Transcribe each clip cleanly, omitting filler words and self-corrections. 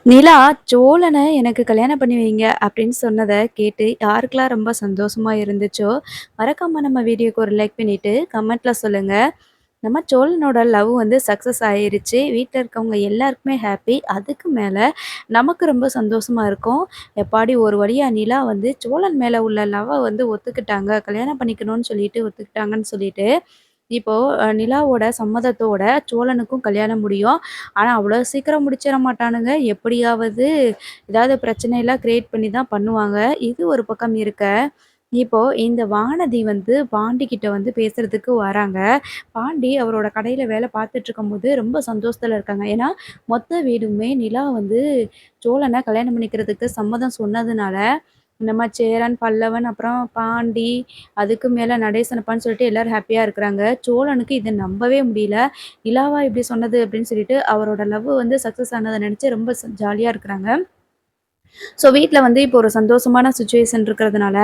நிலா சோழனை எனக்கு கல்யாணம் பண்ணி வைங்க அப்படின்னு சொன்னதை கேட்டு யாருக்கெல்லாம் ரொம்ப சந்தோஷமா இருந்துச்சோ மறக்காம நம்ம வீடியோக்கு ஒரு லைக் பண்ணிட்டு கமெண்ட்ல சொல்லுங்க. நம்ம சோழனோட லவ் வந்து சக்ஸஸ் ஆயிருச்சு. வீட்டில் இருக்கவங்க எல்லாருக்குமே ஹாப்பி. அதுக்கு மேலே நமக்கு ரொம்ப சந்தோஷமா இருக்கும். எப்பாடி ஒரு வழியா நிலா வந்து சோழன் மேலே உள்ள லவ்வை வந்து ஒத்துக்கிட்டாங்க, கல்யாணம் பண்ணிக்கணும்னு சொல்லிட்டு ஒத்துக்கிட்டாங்கன்னு சொல்லிட்டு இப்போ நிலாவோட சம்மதத்தோட சோழனுக்கும் கல்யாணம் முடியும். ஆனா, அவ்வளோ சீக்கிரம் முடிச்சிட மாட்டானுங்க. எப்படியாவது ஏதாவது பிரச்சனையெல்லாம் கிரியேட் பண்ணி தான் பண்ணுவாங்க. இது ஒரு பக்கம் இருக்க, இப்போ இந்த வானதி வந்து பாண்டி கிட்ட வந்து பேசுறதுக்கு வராங்க. பாண்டி அவரோட கடையில வேலை பார்த்துட்டுருக்கும்போது ரொம்ப சந்தோஷத்துல இருக்காங்க. ஏன்னா, மொத்த வீடுமே நிலா வந்து சோழன கல்யாணம் பண்ணிக்கிறதுக்கு சம்மதம் சொன்னதுனால, நம்ம சேரன், பல்லவன், அப்புறம் பாண்டி, அதுக்கு மேல நடேசனப்பான்னு சொல்லிட்டு எல்லாரும் ஹாப்பியா இருக்கிறாங்க. சோழனுக்கு இத நம்பவே முடியல. நிலாவா இப்படி சொன்னது அப்படின்னு சொல்லிட்டு அவரோட லவ் வந்து சக்சஸ் ஆனத நினைச்சு ரொம்ப ஜாலியா இருக்கிறாங்க. ஸோ வீட்ல வந்து இப்போ ஒரு சந்தோஷமான சிச்சுவேஷன் இருக்கிறதுனால,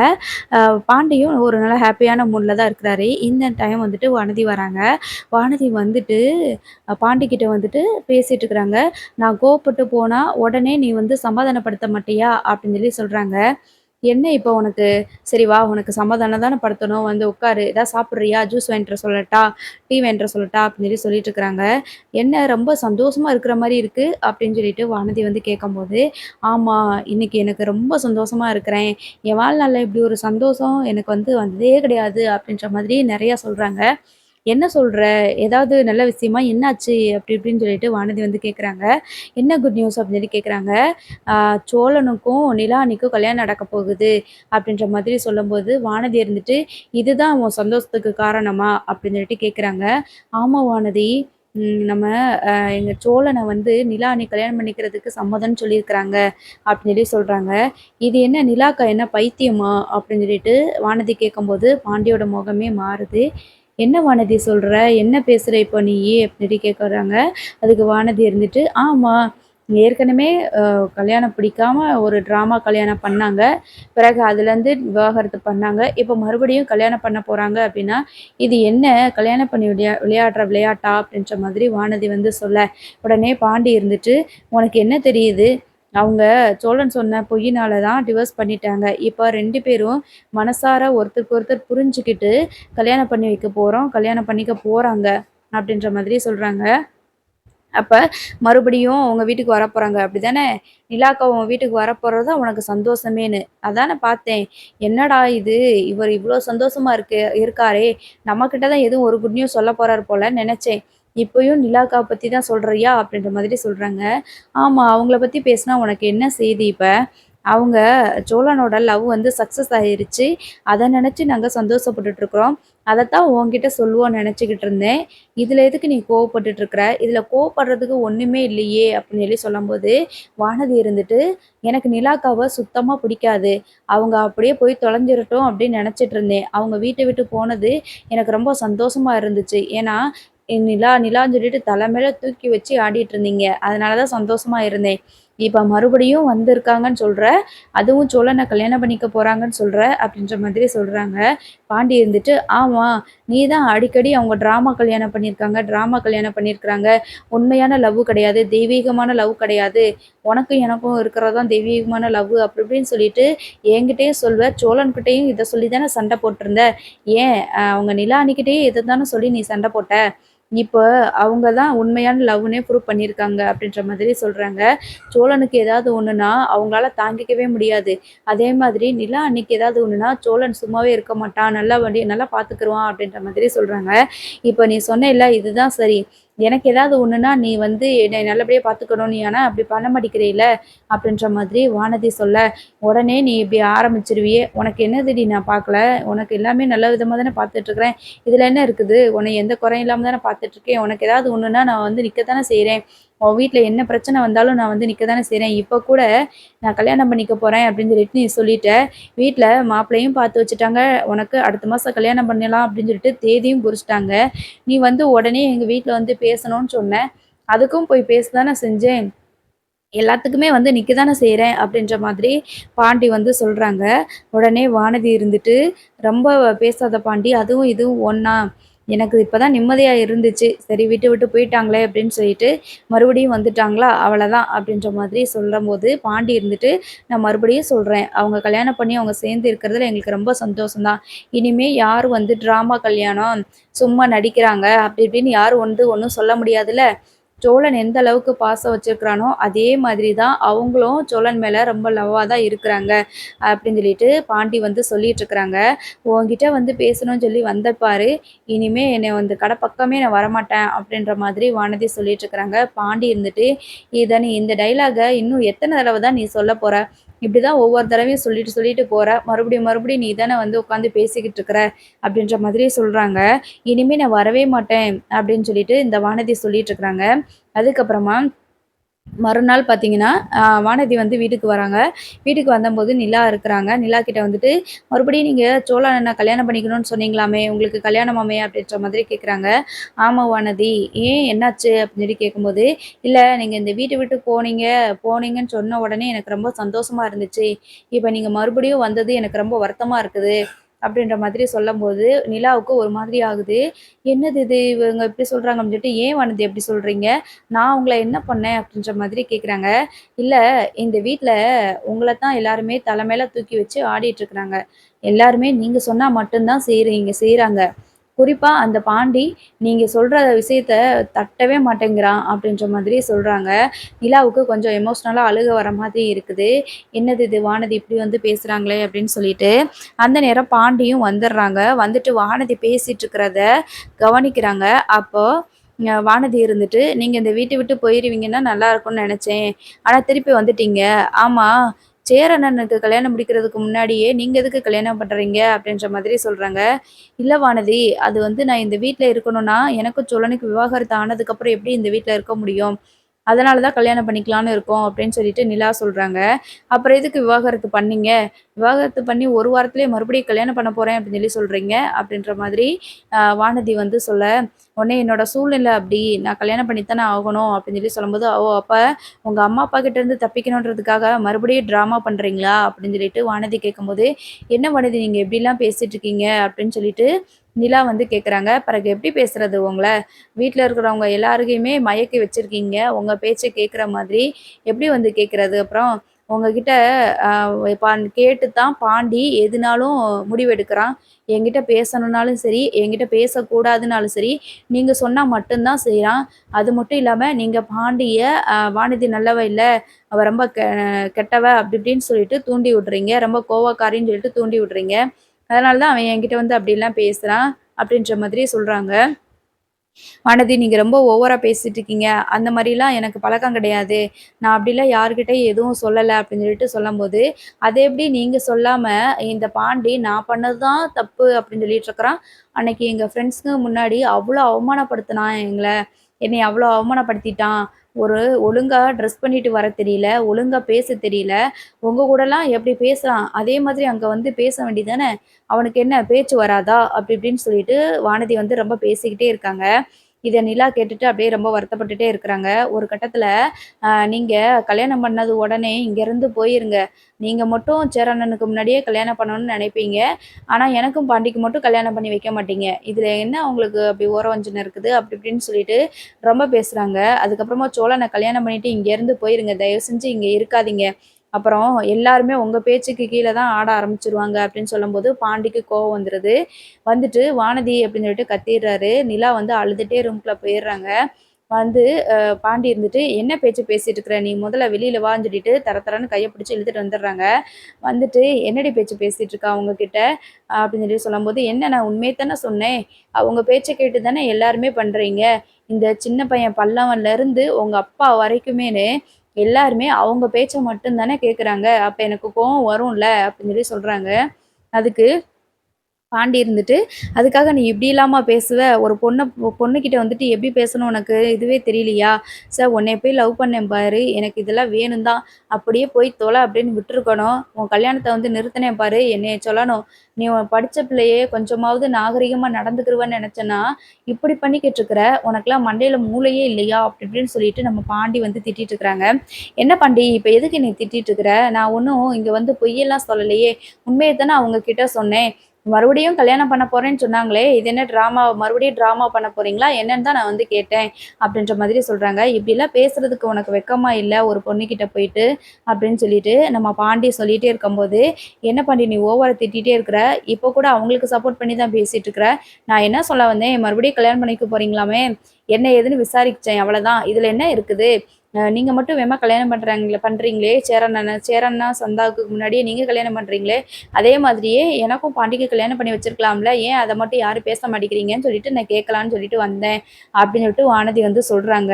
அ பாண்டியும் ஒரு நல்ல ஹாப்பியான மூட்ல தான் இருக்கிறாரு. இந்த டைம் வந்துட்டு வானதி வராங்க. வானதி வந்துட்டு பாண்டி கிட்ட வந்துட்டு பேசிட்டு இருக்கிறாங்க. "நான் கோவப்பட்டு போனா, உடனே நீ வந்து சமாதானப்படுத்த மாட்டியா?" அப்படின்னு சொல்லி சொல்றாங்க. "என்ன இப்போ உனக்கு? சரி வா, உனக்கு சமாதானம் தானே படுத்தணும். வந்து உட்காரு. ஏதாவது சாப்பிடுறியா? ஜூஸ் வாங்கிட்டு வர சொல்லட்டா? டீ வாங்கிட்டு வர சொல்லட்டா?" அப்படின்னு சொல்லி சொல்லிட்டு இருக்கிறாங்க. "என்ன ரொம்ப சந்தோஷமா இருக்கிற மாரி இருக்கு." அப்படின்னு சொல்லிட்டு வானதி வந்து கேட்கும்போது, "ஆமா, இன்னைக்கு எனக்கு ரொம்ப சந்தோஷமா இருக்கிறேன். என் வாழ்நாள்ல இப்படி ஒரு சந்தோஷம் எனக்கு வந்து வந்ததே கிடையாது." அப்படின்ற மாதிரி நெறையா சொல்றாங்க. "என்ன சொல்ற? ஏதாவது நல்ல விஷயமா? என்னாச்சு?" அப்படி இப்படின்னு சொல்லிட்டு வானதி வந்து கேட்குறாங்க. "என்ன குட் நியூஸ்?" அப்படின்னு சொல்லி கேட்குறாங்க. சோழனுக்கும் நிலானிக்கும் கல்யாணம் நடக்க போகுது." அப்படின்ற மாதிரி சொல்லும்போது, வானதி இருந்துட்டு, "இதுதான் உன் சந்தோஷத்துக்கு காரணமா?" அப்படின்னு சொல்லிட்டு கேட்குறாங்க. "ஆமா வானதி. நம்ம எங்க சோழன வந்து நிலானி கல்யாணம் பண்ணிக்கிறதுக்கு சம்மதம்னு சொல்லியிருக்கிறாங்க." அப்படின்னு சொல்லி சொல்றாங்க. "இது என்ன நிலாக்கா என்ன பைத்தியமா?" அப்படின்னு சொல்லிட்டு வானதி கேட்கும்போது, பாண்டியோட முகமே மாறுது. "என்ன வானதி சொல்ற? என்ன பேசுற இப்போ நீயி?" அப்படின்னு சொல்லி கேட்குறாங்க. அதுக்கு வானதி இருந்துட்டு, "ஆமா, ஏற்கனவே கல்யாணம் பிடிக்காம ஒரு ட்ராமா கல்யாணம் பண்ணாங்க. பிறகு அதுலேருந்து விவாகரத்து பண்ணாங்க. இப்போ மறுபடியும் கல்யாணம் பண்ண போறாங்க அப்படின்னா, இது என்ன கல்யாணம் பண்ணி விளையாடுற விளையாட்டா?" அப்படின்ற மாதிரி வானதி வந்து சொல்ல, உடனே பாண்டி இருந்துட்டு, "உனக்கு என்ன தெரியுது? அவங்க சோழன் சொன்ன பொய்யினால தான் டிவோர்ஸ் பண்ணிட்டாங்க. இப்ப 2 பேரும் மனசார ஒருத்தருக்கு ஒருத்தர் புரிஞ்சுக்கிட்டு கல்யாணம் பண்ணி வைக்க போறோம். கல்யாணம் பண்ணிக்க போறாங்க." அப்படின்ற மாதிரி சொல்றாங்க. அப்ப மறுபடியும் உங்க வீட்டுக்கு வரப்போறாங்க அப்படிதானே? நிலாக்கா உன் வீட்டுக்கு வரப்போறது தான் உனக்கு சந்தோஷமேன்னு. அதானே பார்த்தேன். என்னடா இது! இவர் இவ்ளோ சந்தோஷமா இருக்காரே! நம்மகிட்ட தான் எதுவும் ஒரு குட் நியூஸ் சொல்ல போறாரு போலன்னு நெனச்சேன். இப்பயும் நிலாக்கா பத்தி தான் சொல்றியா? அப்படின்ற மாதிரி சொல்றாங்க. ஆமா, அவங்கள பத்தி பேசினா உனக்கு என்ன செய்தி இப்ப? அவங்க சோழனோட லவ் வந்து சக்சஸ் ஆயிருச்சு. அத நெனச்சு நாங்க சந்தோஷப்பட்டுட்டு இருக்கிறோம். அதத்தான் உன்கிட்ட சொல்லுவோம்னு நெனச்சுக்கிட்டு இருந்தேன். "இதுல எதுக்கு நீ கோவப்பட்டுட்டு இருக்கிற? இதுல கோவப்படுறதுக்கு ஒண்ணுமே இல்லையே!" அப்படின்னு சொல்லி சொல்லும்போது, வானதி இருந்துட்டு, "எனக்கு நிலாக்காவ சுத்தமா பிடிக்காது. அவங்க அப்படியே போய் தொலைஞ்சிரட்டும் அப்படின்னு நெனச்சிட்டு இருந்தேன். அவங்க வீட்ட விட்டு போனது எனக்கு ரொம்ப சந்தோஷமா இருந்துச்சு. ஏன்னா, நிலான்னு சொல்லிட்டு தல மேல தூக்கி வச்சு ஆடிட்டு இருந்தீங்க. அதனால தான் சந்தோஷமா இருந்தேன். இப்ப மறுபடியும் வந்திருக்காங்கன்னு சொல்ற, அதுவும் சோழன கல்யாணம் பண்ணிக்க போறாங்கன்னு சொல்ற." அப்படின்ற மாதிரி சொல்றாங்க. பாண்டி இருந்துட்டு, "ஆமா, நீ தான் அடிக்கடி அவங்க ட்ராமா கல்யாணம் பண்ணியிருக்காங்க, ட்ராமா கல்யாணம் பண்ணியிருக்கிறாங்க. உண்மையான லவ் கிடையாது, தெய்வீகமான லவ் கிடையாது. உனக்கும் எனக்கும் இருக்கிறது தான் தெய்வீகமான லவ்." அப்படி இப்படின்னு சொல்லிட்டு என்கிட்டயும் சொல்வ, சோழன்கிட்டயும் இத சொல்லி தானே சண்டை போட்டிருந்த. ஏன் அவங்க நிலானிகிட்டயும் இத தானே சொல்லி நீ சண்டை போட்ட. இப்ப அவங்க தான் உண்மையான லவ்வுன்னே ப்ரூவ் பண்ணியிருக்காங்க." அப்படின்ற மாதிரி சொல்றாங்க. சோழனுக்கு ஏதாவது ஒண்ணுன்னா அவங்களால தாங்கிக்கவே முடியாது. அதே மாதிரி நிலா அன்னைக்கு ஏதாவது ஒண்ணுன்னா சோழன் சும்மாவே இருக்க மாட்டான். நல்லா பார்த்துக்குருவான் அப்படின்ற மாதிரி சொல்றாங்க. இப்ப நீ சொன்னேல்ல இதுதான் சரி. எனக்கு ஏதாவது ஒண்ணுன்னா நீ வந்து என்னை நல்லபடியா பார்த்துக்கணும். நீ ஆனா அப்படி பண்ண மாட்டேங்கிறீல்ல அப்படின்ற மாதிரி வானதி சொல்ல, உடனே நீ இப்படி ஆரம்பிச்சுருவியே. "உனக்கு என்னதுடி நான் பார்க்கல? உனக்கு எல்லாமே நல்ல விதமா தானே பார்த்துட்டுருக்கிறேன். இதுல என்ன இருக்குது? உன்னை எந்த குறையும் இல்லாம தானே பார்த்துட்டுருக்கேன். உனக்கு ஏதாவது ஒண்ணுன்னா நான் வந்து நிக்க தானே செய்றேன். உன் வீட்ல என்ன பிரச்சனை வந்தாலும் நான் வந்து நிக்க தானே செய்றேன். இப்ப கூட நான் கல்யாணம் பண்ணிக்க போறேன் அப்படின்னு சொல்லிட்டு நீ சொல்லிட்ட. வீட்ல மாப்பிள்ளையும் பார்த்து வச்சுட்டாங்க. உனக்கு அடுத்த மாசம் கல்யாணம் பண்ணலாம் அப்படின்னு சொல்லிட்டு தேதியும் குறிச்சுட்டாங்க. நீ வந்து உடனே எங்க வீட்ல வந்து பேசணும்னு சொன்ன. அதுக்கும் போய் பேச தானே செஞ்சேன். எல்லாத்துக்குமே வந்து நிக்க தானே செய்றேன்." அப்படின்ற மாதிரி பாண்டி வந்து சொல்றாங்க. உடனே வானதி இருந்துட்டு, "ரொம்ப பேசாத பாண்டி. அதுவும் இதுவும் ஒண்ணா? எனக்கு இப்பதான் நிம்மதியா இருந்துச்சு. சரி விட்டு விட்டு போயிட்டாங்களே அப்படின்னு சொல்லிட்டு, மறுபடியும் வந்துட்டாங்களா, அவ்வளதான் அப்படின்ற மாதிரி சொல்லும்போது, பாண்டி இருந்துட்டு, நான் மறுபடியும் சொல்றேன். அவங்க கல்யாணம் பண்ணி அவங்க சேர்ந்து இருக்கிறதுல எங்களுக்கு ரொம்ப சந்தோஷம் தான். இனிமே யாரும் வந்து ட்ராமா கல்யாணம், சும்மா நடிக்கிறாங்க அப்படி இப்படின்னு யாரும் வந்து ஒண்ணும் சொல்ல முடியாதுல்ல. சோழன் எந்த அளவுக்கு பாசம் வச்சிருக்கிறானோ, அதே மாதிரி தான் அவங்களும் சோழன் மேல ரொம்ப லவ்வா தான் இருக்கிறாங்க. அப்படின்னு சொல்லிட்டு பாண்டி வந்து சொல்லிட்டுருக்குறாங்க. "உன்கிட்ட வந்து பேசணும்னு சொல்லி வந்தேன் பாரு, இனிமே என்னைய வந்து கடை பக்கமே நான் வரமாட்டேன்." அப்படின்ற மாதிரி வானதி சொல்லிட்டுருக்குறாங்க. பாண்டி இருந்துட்டு, "இத நீ இந்த டயலாக இன்னும் எத்தன தடவ தான் நீ சொல்லப் போற? இப்படிதான் ஒவ்வொரு தடவையும் சொல்லிட்டு சொல்லிட்டு போற. மறுபடியும் மறுபடியும் நீ தானே வந்து உட்காந்து பேசிக்கிட்டு இருக்கிற." அப்படின்ற மாதிரி சொல்றாங்க. "இனிமே நான் வரவே மாட்டேன்." அப்படின்னு சொல்லிட்டு இந்த வானதி சொல்லிட்டுருக்குறாங்க. அதுக்கப்புறமா மறுநாள் பார்த்தீங்கன்னா, வானதி வந்து வீட்டுக்கு வராங்க. வீட்டுக்கு வந்தம்போது நிலா இருக்கிறாங்க. நிலா கிட்ட வந்துட்டு, "மறுபடியும் நீங்க சோழ அண்ணன கல்யாணம் பண்ணிக்கணும்னு சொன்னீங்களாமே, உங்களுக்கு கல்யாணமாமே?" அப்படின்ற மாதிரி கேட்குறாங்க. "ஆமா வானதி. ஏன் என்னாச்சு?" அப்படின்னு சொல்லி கேட்கும்போது, "இல்ல நீங்க இந்த வீட்ட விட்டு போனீங்கன்னு சொன்ன உடனே எனக்கு ரொம்ப சந்தோஷமா இருந்துச்சு. இப்ப நீங்க மறுபடியும் வந்தது எனக்கு ரொம்ப வருத்தமா இருக்குது." அப்படின்ற மாதிரி சொல்லம்போது, நிலாவுக்கு ஒரு மாதிரி ஆகுது. "என்னது இது? இவங்க இப்படி சொல்றாங்க." அப்படின்னு சொல்லிட்டு, "ஏன் வானதி அப்படி சொல்றீங்க? நான் உங்கள என்ன பண்ணேன்?" அப்படின்ற மாதிரி கேட்குறாங்க. "இல்ல இந்த வீட்ல உங்கள தான் எல்லாருமே தல மேல தூக்கி வச்சு ஆடிட்டுருக்குறாங்க. எல்லாருமே நீங்க சொன்னா மட்டும் தான் செய்றாங்க. குறிப்பா அந்த பாண்டி நீங்க சொல்ற விஷயத்த தட்டவே மாட்டேங்கிறான்." அப்படின்ற மாதிரி சொல்றாங்க. நிலாவுக்கு கொஞ்சம் எமோஷனலா அழுக வர மாதிரி இருக்குது. "என்னது இது வானதி இப்படி வந்து பேசுறாங்களே!" அப்படின்னு சொல்லிட்டு. அந்த நேரம் பாண்டியும் வந்துடுறாங்க. வந்துட்டு வானதி பேசிட்டு இருக்கிறத கவனிக்கிறாங்க. அப்போ வானதி இருந்துட்டு, "நீங்க இந்த வீட்ட விட்டு போயிருவீங்கன்னா நல்லா இருக்கும்னு நெனச்சேன். ஆனா திருப்பி வந்துட்டீங்க. ஆமா, சேரண்ணனுக்கு கல்யாணம் முடிக்கிறதுக்கு முன்னாடியே நீங்க எதுக்கு கல்யாணம் பண்றீங்க?" அப்படின்ற மாதிரி சொல்றாங்க. "இல்ல வானதி, அது வந்து நான் இந்த வீட்ல இருக்கணும்னா, எனக்கும் சோழனுக்கும் விவாகரத்து ஆனதுக்கப்புறம் எப்படி இந்த வீட்ல இருக்க முடியும்? அதனால தான் கல்யாணம் பண்ணிக்கலான்னு இருக்கோம்." அப்படின்னு சொல்லிட்டு நிலா சொல்றாங்க. "அப்புறம் எதுக்கு விவாகரத்து பண்ணீங்க? விவாகரத்து பண்ணி 1 வாரத்திலேயே மறுபடியும் கல்யாணம் பண்ண போறேன் அப்படின்னு சொல்லி சொல்றீங்க." அப்படின்ற மாதிரி வானதி வந்து சொல்ல, உடனே என்னோட சூழ்நிலை அப்படி. நான் கல்யாணம் பண்ணி தானே ஆகணும் அப்படின்னு சொல்லி சொல்லும்போது, "ஓ! அப்ப உங்க அம்மா, அப்பா கிட்டேருந்து தப்பிக்கணுன்றதுக்காக மறுபடியும் ட்ராமா பண்றீங்களா?" அப்படின்னு சொல்லிட்டு வானதி கேட்கும்போது, "என்ன வானதி நீங்க இப்படிலாம் பேசிட்டு இருக்கீங்க?" அப்படின்னு சொல்லிட்டு நிலா வந்து கேட்குறாங்க. "பிறகு எப்படி பேசுறது உங்கள? வீட்ல இருக்கிறவங்க எல்லாரையுமே மயக்கி வச்சிருக்கீங்க. உங்க பேச்ச கேட்குற மாதிரி. எப்படி வந்து கேட்கறது? அப்புறம் உங்ககிட்ட அ கேட்டு தான் பாண்டி எதுனாலும் முடிவெடுக்கிறான். என்கிட்ட பேசணும்னாலும் சரி, என்கிட்ட பேசக்கூடாதுனாலும் சரி, நீங்க சொன்னா மட்டும் தான் செய்றான். அது மட்டும் இல்லாம நீங்க பாண்டிய வானதி நல்லவ இல்ல, அவ ரொம்ப கெட்டவ அப்படி இப்படின்னு சொல்லிட்டு தூண்டி விடுறீங்க. ரொம்ப கோவக்காரின்னு சொல்லிட்டு தூண்டி விடுறீங்க. அதனால தான் அவன் என்கிட்ட வந்து அப்படிலாம் பேசுறான்." அப்படின்ற மாதிரி சொல்றாங்க. "வானதி நீங்க ரொம்ப ஓவரா பேசிட்டு இருக்கீங்க. அந்த மாரிலாம் எனக்கு பழக்கம் கிடையாது. நான் அப்படிலாம் யார்கிட்டயும் எதுவும் சொல்லல." அப்படின்னு சொல்லிட்டு சொல்லும்போது, "அது எப்படி நீங்க சொல்லாம இந்த பாண்டி நான் பண்ணது தான் தப்பு அப்படின்னு சொல்லிட்டு இருக்கிறான். அன்னைக்கு எங்க ஃப்ரெண்ட்ஸ்க்கு முன்னாடி அவ்ளோ அவமானப்படுத்துனான் எங்கள. என்னைய அவ்ளோ அவமானப்படுத்திட்டான். ஒரு ஒழுங்கா ட்ரெஸ் பண்ணிட்டு வர தெரியல, ஒழுங்கா பேச தெரியல. உங்க கூடலாம் எப்படி பேசுறான், அதே மாதிரி அங்க வந்து பேச வேண்டியது தானே. அவனுக்கு என்ன பேச்சு வராதா?" அப்படி இப்படின்னு சொல்லிட்டு வானதி வந்து ரொம்ப பேசிக்கிட்டே இருக்காங்க. இத நிலா கேட்டுட்டு அப்படியே ரொம்ப வருத்தப்பட்டுட்டே இருக்கிறாங்க. ஒரு கட்டத்தில, நீங்க கல்யாணம் பண்ணது உடனே இங்கேருந்து போயிருங்க. நீங்க மட்டும் சேரண்ணனுக்கு முன்னாடியே கல்யாணம் பண்ணணும்னு நினைப்பீங்க. ஆனா எனக்கும் பாண்டிக்கு மட்டும் கல்யாணம் பண்ணி வைக்க மாட்டீங்க. இதுல என்ன உங்களுக்கு அப்படி ஓரவஞ்சனை இருக்குது?" அப்படி இப்படின்னு சொல்லிட்டு ரொம்ப பேசுறாங்க. அதுக்கப்புறமா "சோழன கல்யாணம் பண்ணிட்டு இங்கேருந்து போயிருங்க. தயவு செஞ்சு இங்க இருக்காதீங்க. அப்புறம் எல்லாருமே உங்க பேச்சுக்கு கீழ தான் ஆட ஆரம்பிச்சுருவாங்க." அப்படின்னு சொல்லும்போது பாண்டிக்கு கோவம் வந்துருது. வந்துட்டு "வானதி" அப்படின்னு சொல்லிட்டு கத்திர்றாரு. நிலா வந்து அழுதுட்டே ரூம்குள்ள போயிர்றாங்க. வந்து பாண்டி இருந்துட்டு, "என்ன பேச்சு பேசிட்டு இருக்கிற? நீ முதல்ல வெளியில வான்னு" சொல்லிட்டு தர தரன்னு கைய பிடிச்சு இழுத்துட்டு வந்துடுறாங்க. வந்துட்டு, "என்னடி பேச்சு பேசிட்டு இருக்கா உங்ககிட்ட?" அப்படின்னு சொல்லி சொல்லும்போது, "என்ன நான் உண்மைய தானே சொன்னேன். அவங்க பேச்ச கேட்டு தானே எல்லாருமே பண்றீங்க. இந்த சின்ன பையன் பல்லவன்லேருந்து உங்க அப்பா வரைக்குமேனு எல்லாருமே அவங்க பேச்ச மட்டும் தானே கேட்குறாங்க. அப்ப எனக்கு கோவம் வரும்ல." அப்படின்னு சொல்லி சொல்றாங்க. அதுக்கு பாண்டி இருந்துட்டு, "அதுக்காக நீ இப்படிலாமா பேசுவ? ஒரு பொண்ணுகிட்ட வந்துட்டு எப்படி பேசணும் உனக்கு இதுவே தெரியலையா? உன்னைய போய் லவ் பண்ணேன் பாரு, எனக்கு இதெல்லாம் வேணும் தான். அப்படியே போய் தொல" அப்படின்னு விட்டுருக்கணும். உன் கல்யாணத்த வந்து நிறுத்தினேன் பாரு, என்னைய சொல்லணும். நீ படிச்ச பிள்ளையே கொஞ்சமாவது நாகரிகமா நடந்துக்கிருவன்னு நெனச்சேன்னா, இப்படி பண்ணிக்கிட்டு இருக்கிற. உனக்கெல்லாம் மண்டையில மூளையே இல்லையா? அப்படி இப்படின்னு சொல்லிட்டு நம்ம பாண்டி வந்து திட்டிட்டு இருக்கிறாங்க. "என்ன பாண்டி, இப்ப எதுக்கு என்னைய திட்டிட்டு இருக்கிற? நான் ஒண்ணும் இங்க வந்து பொய்யெல்லாம் சொல்லலையே. உண்மைய தானே அவங்க கிட்ட சொன்னேன். மறுபடியும் கல்யாணம் பண்ண போறேன்னு சொன்னாங்களே! இது என்ன ட்ராமா மறுபடியும் ட்ராமா பண்ண போறீங்களா? என்னன்னு தான் நான் வந்து கேட்டேன். அப்படின்ற மாதிரி சொல்றாங்க. இப்படிலாம் பேசுறதுக்கு உனக்கு வெட்கமா இல்ல? ஒரு பொண்ணுகிட்ட போயிட்டு அப்படின்னு சொல்லிட்டு நம்ம பாண்டி சொல்லிட்டே இருக்கும்போது, என்ன பாண்டி நீ ஓவரா திட்டிட்டே இருக்கிற. இப்போ கூட அவங்களுக்கு சப்போர்ட் பண்ணி தான் பேசிட்டு இருக்கிற. நான் என்ன சொல்ல வந்தேன், மறுபடியும் கல்யாணம் பண்ணிக்க போறீங்களாமே! என்ன ஏதுன்னு விசாரிச்சேன் அவ்வளதான். இதுல என்ன இருக்குது? நீங்க மட்டும் வேகமா கல்யாணம் பண்றீங்களே சேரன் அண்ணா சந்தாவுக்கு முன்னாடியே நீங்க கல்யாணம் பண்றீங்களே! அதே மாதிரியே எனக்கும் பாண்டிக்கு கல்யாணம் பண்ணி வச்சிருக்கலாம்ல. ஏன் அத மட்டும் யாரும் பேச மாட்டேங்கிறீங்கன்னு சொல்லிட்டு நான் கேட்கலான்னு சொல்லிட்டு வந்தேன். அப்படின்னு சொல்லிட்டு வானதி வந்து சொல்றாங்க.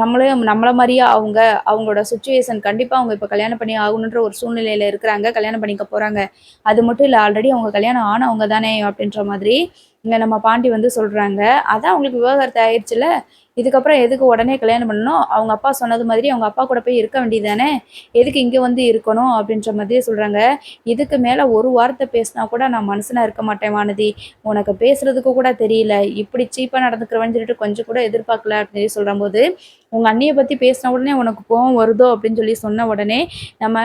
நம்மள மாரியே அவங்களோட சிச்சுவேஷன் கண்டிப்பா அவங்க இப்ப கல்யாணம் பண்ணி ஆகணுன்ற ஒரு சூழ்நிலையில இருக்கிறாங்க. கல்யாணம் பண்ணிக்க போறாங்க. அது மட்டும் இல்ல ஆல்ரெடி அவங்க கல்யாணம் ஆனவங்க தானே அப்படின்ற மாதிரி இங்க நம்ம பாண்டி வந்து சொல்றாங்க. அதான் அவங்களுக்கு விவாகரத்து ஆயிருச்சுல்ல. இதுக்கப்புறம் எதுக்கு உடனே கல்யாணம் பண்ணணும்? அவங்க அப்பா சொன்னது மாதிரி அவங்க அப்பா கூட போய் இருக்க வேண்டியது தானே! எதுக்கு இங்க வந்து இருக்கணும்? அப்படின்ற மாதிரியே சொல்றாங்க. இதுக்கு மேல ஒரு வார்த்தை பேசினா கூட நான் மனுஷனா இருக்க மாட்டேன் வானதி. உனக்கு பேசுறதுக்கு கூட தெரியல. இப்படி சீப்பா நடந்துக்கிறவன்னு சொல்லிட்டு கொஞ்சம் கூட எதிர்பார்க்கல அப்படின்னு சொல்லி சொல்லும்போது, உங்க அண்ணிய பத்தி பேசின உடனே உனக்கு கோவம் வருதோ அப்படின்னு சொல்லி சொன்ன உடனே, நம்ம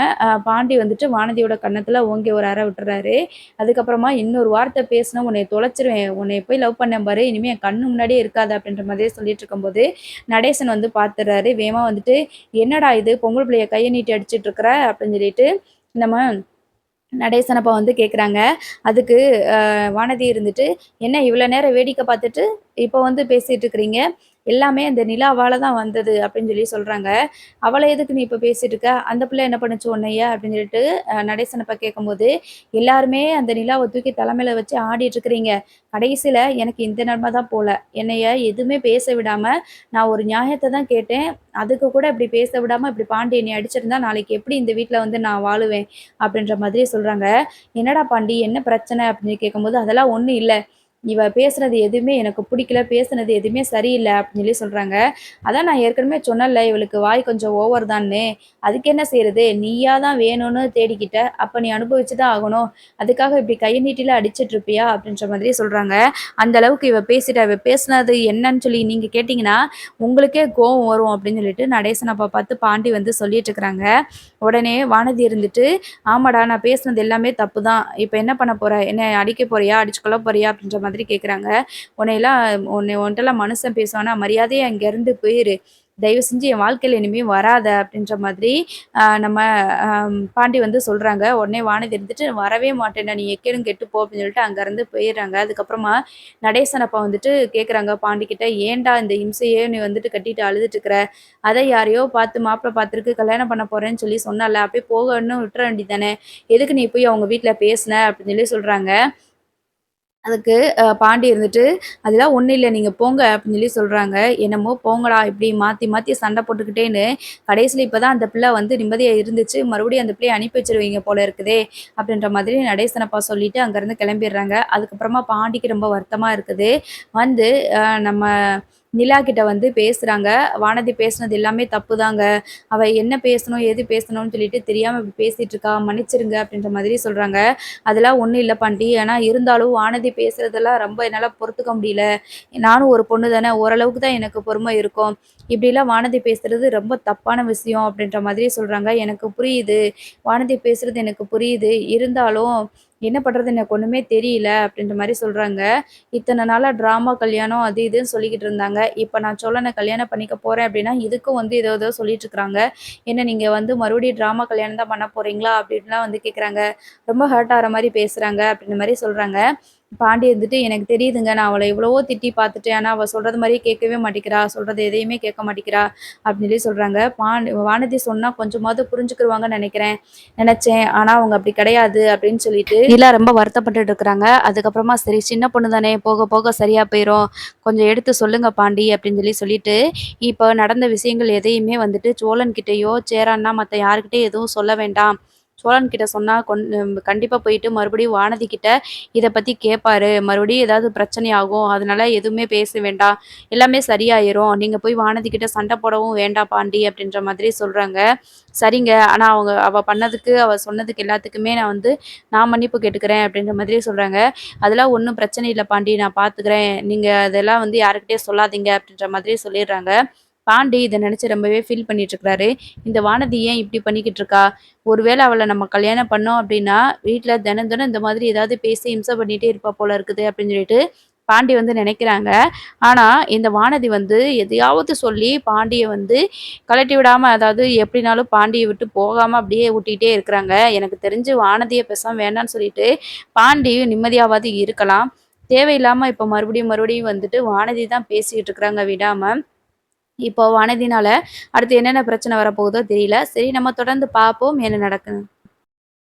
பாண்டி வந்துட்டு வானதியோட கன்னத்துல ஓங்கி ஒரு அறை விட்டுறாரு. அதுக்கப்புறமா இன்னொரு வார்த்தை பேசினா உன்னைய தொலைச்சிருவேன். உன்னைய போய் லவ் பண்ணேன் பாரு. இனிமே என் கண்ணு முன்னாடியே இருக்காத அப்படின்ற மாதிரியே சொல்லிட்டு இருக்கும்போது, நடேசன் வந்து பார்த்துடுறாரு. வேகமா வந்துட்டு, என்னடா இது பொம்பள பிள்ளைய கைய நீட்டி அடிச்சிட்டு இருக்கிற அப்படின்னு சொல்லிட்டு, நம்ம நடேசன் அப்பா வந்து கேட்குறாங்க. அதுக்கு வானதி இருந்துட்டு, "என்ன இவ்வளோ நேரம் வேடிக்கை பார்த்துட்டு, இப்போ வந்து பேசிட்டு இருக்கிறீங்க? எல்லாமே அந்த நிலாவால தான் வந்தது." அப்படின்னு சொல்லி சொல்றாங்க. "அவள எதுக்கு நீ இப்ப பேசிட்டு இருக்க? அந்த பிள்ளை என்ன பண்ணுச்சு உன்னைய?" அப்படின்னு சொல்லிட்டு நடேசன் அப்பா கேட்கும்போது, "எல்லாருமே அந்த நிலாவ தூக்கி தல மேல வச்சு ஆடிட்டு இருக்கிறீங்க. கடைசியில எனக்கு இந்த நெலம தான் போல. என்னைய எதுவுமே பேச விடாம, நான் ஒரு நியாயத்த தான் கேட்டேன். அதுக்கு கூட இப்படி பேச விடாம இப்படி பாண்டி என்னைய அடிச்சிருந்தா, நாளைக்கு எப்படி இந்த வீட்ல வந்து நான் வாழுவேன்?" அப்படின்ற மாதிரி சொல்றாங்க. "என்னடா பாண்டி என்ன பிரச்சனை?" அப்படின்னு கேட்கும்போது, "அதெல்லாம் ஒண்ணும் இல்ல. இவ பேசுனது எதுவுமே எனக்கு பிடிக்கல. பேசுனது எதுவுமே சரியில்ல." அப்படின்னு சொல்லி சொல்றாங்க. "அதான் நான் ஏற்கனவே சொன்னேன்ல, இவளுக்கு வாய் கொஞ்சம் ஓவர் தான்னு. அதுக்கு என்ன செய்றது? நீயா தான் வேணும்னு தேடிக்கிட்ட. அப்ப நீ அனுபவிச்சு தான் ஆகணும். அதுக்காக இப்படி கைய நீட்டிலாம் அடிச்சிட்டு இருப்பியா?" அப்படின்ற மாதிரி சொல்றாங்க. "அந்த அளவுக்கு இவ பேசிட்டா. இவ பேசுனது என்னன்னு சொல்லி நீங்க கேட்டீங்கன்னா, உங்களுக்கே கோவம் வரும்." அப்படின்னு சொல்லிட்டு நடேசன் அப்பா பார்த்து பாண்டி வந்து சொல்லிட்டு இருக்கிறாங்க. உடனே வானதி இருந்துட்டு, "ஆமாடா நான் பேசினது எல்லாமே தப்பு தான். இப்ப என்ன பண்ண போற? என்ன அடிக்க போறியா? அடிச்சு கொல்ல போறியா?" அப்படின்ற மாதிரி கேட்குறாங்க. "உன்ட்டலாம் மனுஷன் பேசுவானா? மரியாதையா இங்கேருந்து போயிரு. தயவு செஞ்சு என் வாழ்க்கையில இனிமே வராத." அப்படின்ற மாதிரி நம்ம பாண்டி வந்து சொல்றாங்க. உடனே வானதி இருந்துட்டு, "வரவே மாட்டேன்டா. நீ எக்கேடும் கெட்டு போ." அப்படின்னு சொல்லிட்டு அங்கேருந்து போயிடுறாங்க. அதுக்கப்புறமா நடேசன் அப்பா வந்துட்டு கேட்குறாங்க பாண்டிக்கிட்ட, "ஏன்டா இந்த இம்சையே நீ வந்துட்டு கட்டிட்டு அழுதுட்டு இருக்கிற? அதான் யாரையோ பார்த்து மாப்பிள பார்த்துருக்கு, கல்யாணம் பண்ண போறேன்னு சொல்லி சொன்னால்ல, அப்படியே போகன்னு விட்டுற வேண்டியது தானே. எதுக்கு நீ போய் அவங்க வீட்ல பேசின?" அப்படின்னு சொல்லி சொல்றாங்க. அதுக்கு பாண்டி இருந்துட்டு, "அதெல்லாம் ஒண்ணும் இல்ல. நீங்க போங்க." அப்படின்னு சொல்லி சொல்றாங்க. என்னமோ போங்கடா இப்படி மாத்தி மாத்தி சண்டை போட்டுக்கிட்டேன்னு, கடைசியில இப்ப தான் அந்த பிள்ளை வந்து நிம்மதியா இருந்துச்சு. மறுபடியும் அந்த பிள்ளைய அனுப்பி வச்சுருவீங்க போல இருக்குதே! அப்படின்ற மாதிரி நடேசனப்பா சொல்லிட்டு அங்கருந்து கிளம்பிடுறாங்க. அதுக்கப்புறமா பாண்டிக்கு ரொம்ப வருத்தமா இருக்குது. வந்து நம்ம நிலா கிட்ட வந்து பேசுறாங்க. "வானதி பேசுனது எல்லாமே தப்புதாங்க. அவ என்ன பேசணும், ஏது பேசணும்னு சொல்லிட்டு தெரியாம இப்படி பேசிட்டு இருக்கா. மன்னிச்சிருங்க." அப்படின்ற மாதிரி சொல்றாங்க. "அதெல்லாம் ஒண்ணும் இல்ல பாட்டி. ஆனா இருந்தாலும் வானதி பேசுறதெல்லாம் ரொம்ப என்னால பொறுத்துக்க முடியல. நானும் ஒரு பொண்ணு தானே. ஓரளவுக்கு தான் எனக்கு பொறுமை இருக்கும். இப்படிலாம் வானதி பேசுறது ரொம்ப தப்பான விஷயம்." அப்படின்ற மாதிரி சொல்றாங்க. "எனக்கு புரியுது. வானதி பேசுறது எனக்கு புரியுது. இருந்தாலும் என்ன பண்றதுன்னு எனக்கு ஒண்ணுமே தெரியல." அப்படின்ற மாரி சொல்றாங்க. "இத்தன நாளா ட்ராமா கல்யாணம் அது இதுன்னு சொல்லிக்கிட்டு இருந்தாங்க. இப்ப நான் சோழன கல்யாணம் பண்ணிக்க போறேன் அப்படின்னா, இதுக்கும் வந்து ஏதோ ஏதோ சொல்லிட்டு இருக்காங்க. என்ன நீங்க வந்து மறுபடியும் ட்ராமா கல்யாணம் தான் பண்ண போறீங்களா?" அப்படின்லாம் வந்து கேட்குறாங்க. ரொம்ப ஹர்ட் ஆகுற மாரி பேசுறாங்க அப்படின்ற மாரி சொல்றாங்க. பாண்டி இருந்துட்டு, "எனக்கு தெரியுதுங்க. நான் அவள எவ்வளவோ திட்டி பார்த்துட்டேன். ஆனா அவ சொல்றது மாரியே கேட்கவே மாட்டேங்கிறா. சொல்றது எதையுமே கேட்க மாட்டேங்கிறா." அப்படின்னு சொல்லி சொல்றாங்க. வானதி சொன்னா கொஞ்சமாவது புரிஞ்சுக்குருவாங்கன்னு நெனச்சேன். ஆனா அவங்க அப்படி கிடையாது அப்படின்னு சொல்லிட்டு நிலா ரொம்ப வருத்தப்பட்டுட்டு இருக்கிறாங்க. அதுக்கப்புறமா சரி சின்ன பொண்ணு தானே போக போக சரியா போயிரும். கொஞ்சம் எடுத்து சொல்லுங்க பாண்டி அப்படின்னு சொல்லிட்டு, இப்ப நடந்த விஷயங்கள் எதையுமே வந்துட்டு சோழன் கிட்டயோ, சேரன்னா மத்த யார்கிட்டயும் எதுவும் சொல்ல வேண்டாம். சோழன் கிட்ட சொன்னா கண்டிப்பா போயிட்டு மறுபடியும் வானதி கிட்ட இத பத்தி கேட்பாரு. மறுபடியும் ஏதாவது பிரச்சனை ஆகும். அதனால எதுவுமே பேச வேண்டாம். எல்லாமே சரியாயிரும். நீங்க போய் வானதி கிட்ட சண்டை போடவும் வேண்டாம் பாண்டி அப்படின்ற மாதிரி சொல்றாங்க. சரிங்க. ஆனா அவ பண்ணதுக்கு, அவ சொன்னதுக்கு எல்லாத்துக்குமே நான் மன்னிப்பு கேட்டுக்கிறேன் அப்படின்ற மாதிரி சொல்றாங்க. அதெல்லாம் ஒண்ணும் பிரச்சனை இல்ல பாண்டி. நான் பார்த்துக்கிறேன். நீங்க அதெல்லாம் வந்து யார்கிட்டயும் சொல்லாதீங்க அப்படின்ற மாதிரி சொல்லிடுறாங்க. பாண்டி இத நினைச்சு ரொம்பவே ஃபீல் பண்ணிட்டு இருக்கிறாரு. இந்த வானதி ஏன் இப்படி பண்ணிக்கிட்டு இருக்கா? ஒருவேளை அவள நம்ம கல்யாணம் பண்ணோம் அப்படின்னா, வீட்ல தினம் தினம் இந்த மாதிரி ஏதாவது பேசி இம்சை பண்ணிட்டே இருப்பா போல இருக்குது அப்படின்னு சொல்லிட்டு பாண்டி வந்து நினைக்கிறாங்க. ஆனா, இந்த வானதி வந்து எதையாவது சொல்லி பாண்டிய வந்து கழட்டி விடாம, அதாவது எப்படினாலும் பாண்டிய விட்டு போகாம அப்படியே ஊட்டிட்டே இருக்கிறாங்க. எனக்கு தெரிஞ்சு வானதிய பேசாம வேணான்னு சொல்லிட்டு, பாண்டி நிம்மதியாவாது இருக்கலாம். தேவையில்லாம இப்ப மறுபடியும் மறுபடியும் வந்துட்டு வானதி தான் பேசிட்டு இருக்கிறாங்க விடாம. இப்போ வானதினால அடுத்து என்னென்ன பிரச்சனை வரப்போகுதோ தெரியல. சரி நம்ம தொடர்ந்து பார்ப்போம் என்ன நடக்குதுன்னு.